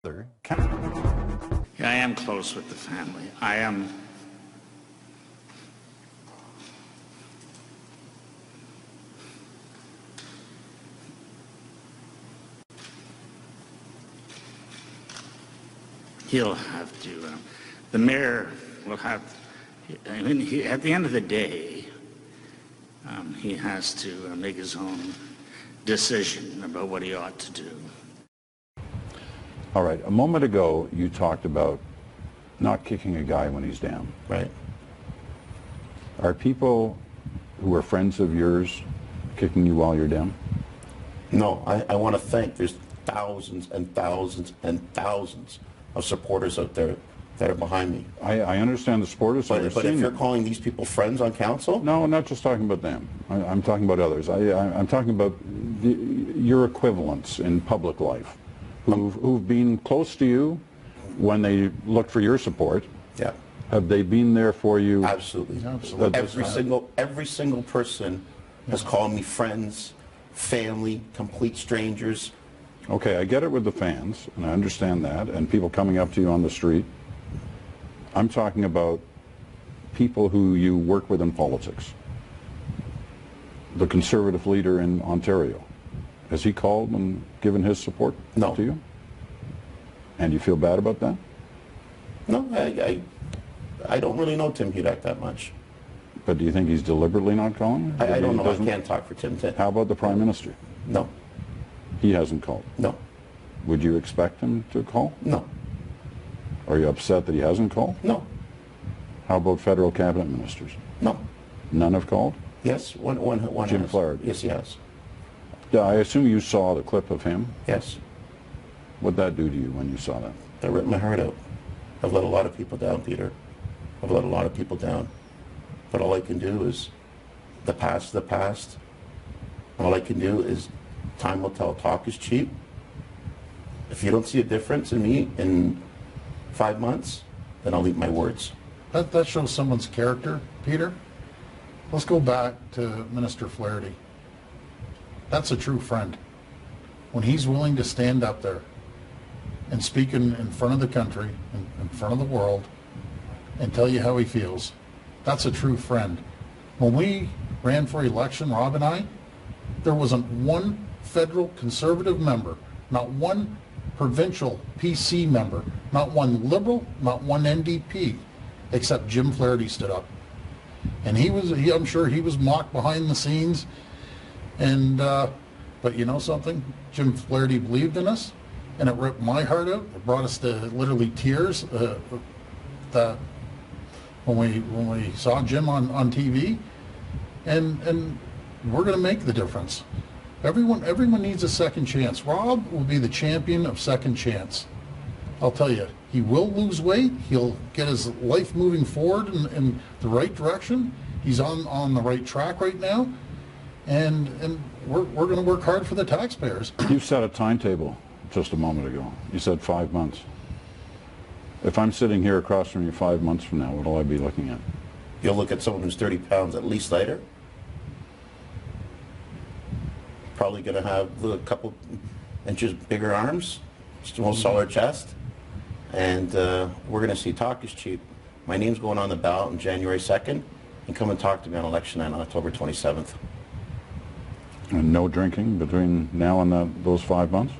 Yeah, I am close with the family. I am. He'll have to. The mayor will have. I mean, at the end of the day, he has to make his own decision about what he ought to do. All right. A moment ago, you talked about not kicking a guy when he's down. Right. Are people who are friends of yours kicking you while you're down? No, I want to thank, there's thousands and thousands and thousands of supporters out there that are behind me. I understand the supporters. But if you're calling these people friends on council? No, I'm not just talking about them. I'm talking about others. I'm talking about your equivalents in public life who've been close to you when they looked for your support. Yeah. Have they been there for you? Absolutely. Every single person has called me friends, family, complete strangers. Okay, I get it with the fans, and I understand that, and people coming up to you on the street. I'm talking about people who you work with in politics. The Conservative leader in Ontario. Has he called and given his support to you? And you feel bad about that? No, I don't really know Tim Hudak that much. But do you think he's deliberately not calling? I don't know. I can't talk for Tim. How about the Prime Minister? No. He hasn't called? No. Would you expect him to call? No. Are you upset that he hasn't called? No. How about federal cabinet ministers? No. None have called? Yes, one Jim has. Flaherty? Yes, he has. Yeah, I assume you saw the clip of him? Yes. What'd that do to you when you saw that? That ripped my heart out. I've let a lot of people down, Peter. I've let a lot of people down. But all I can do is, the past is the past. All I can do is, time will tell. Talk is cheap. If you don't see a difference in me in 5 months, then I'll eat my words. That shows someone's character, Peter. Let's go back to Minister Flaherty. That's a true friend. When he's willing to stand up there and speak in front of the country, in front of the world, and tell you how he feels, that's a true friend. When we ran for election, Rob and I, there wasn't one federal Conservative member, not one provincial PC member, not one Liberal, not one NDP, except Jim Flaherty stood up. And I'm sure he was mocked behind the scenes. And but you know something? Jim Flaherty believed in us, and it ripped my heart out. It brought us to literally tears. That when we saw Jim on TV, and we're going to make the difference. Everyone needs a second chance. Rob will be the champion of second chance. I'll tell you, he will lose weight. He'll get his life moving forward in the right direction. He's on the right track right now, and we're going to work hard for the taxpayers. You set a timetable just a moment ago. You said 5 months. If I'm sitting here across from you 5 months from now, what will I be looking at? You'll look at someone who's 30 pounds at least lighter. Probably going to have a couple inches bigger arms, more solid chest, and we're going to see talk is cheap. My name's going on the ballot on January 2nd, and come and talk to me on election night on October 27th. And no drinking between now and those 5 months?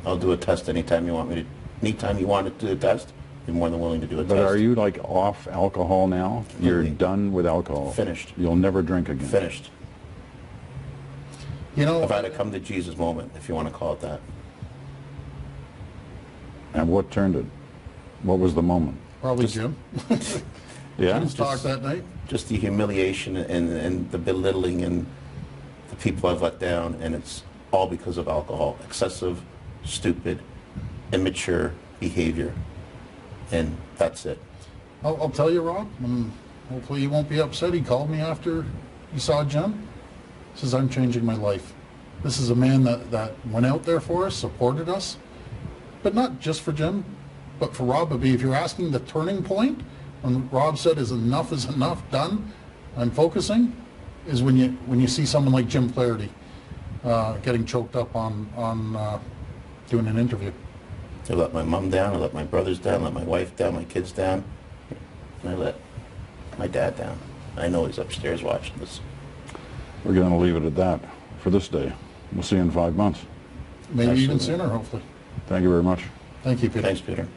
I'll do a test anytime you want me to. Anytime you want to do a test, I'm more than willing to do a test. But are you like off alcohol now? You're done with alcohol? Finished. You'll never drink again? Finished. You know, I've had a come to Jesus moment, if you want to call it that. And what turned it? What was the moment? Probably Jim. Yeah? Jim's talk that night. Just the humiliation and the belittling and the people I've let down, and it's all because of alcohol. Excessive, stupid, immature behavior. And that's it. I'll tell you, Rob, and hopefully you won't be upset. He called me after he saw Jim. He says, I'm changing my life. This is a man that went out there for us, supported us, but not just for Jim, but for Rob. If you're asking the turning point, when Rob said is enough, done, I'm focusing, is when you see someone like Jim Flaherty getting choked up on doing an interview. I let my mom down, I let my brothers down, I let my wife down, my kids down, and I let my dad down. I know he's upstairs watching this. We're going to leave it at that for this day. We'll see you in 5 months. Maybe even Absolutely. sooner, hopefully. Thank you very much. Thank you, Peter. Thanks, Peter.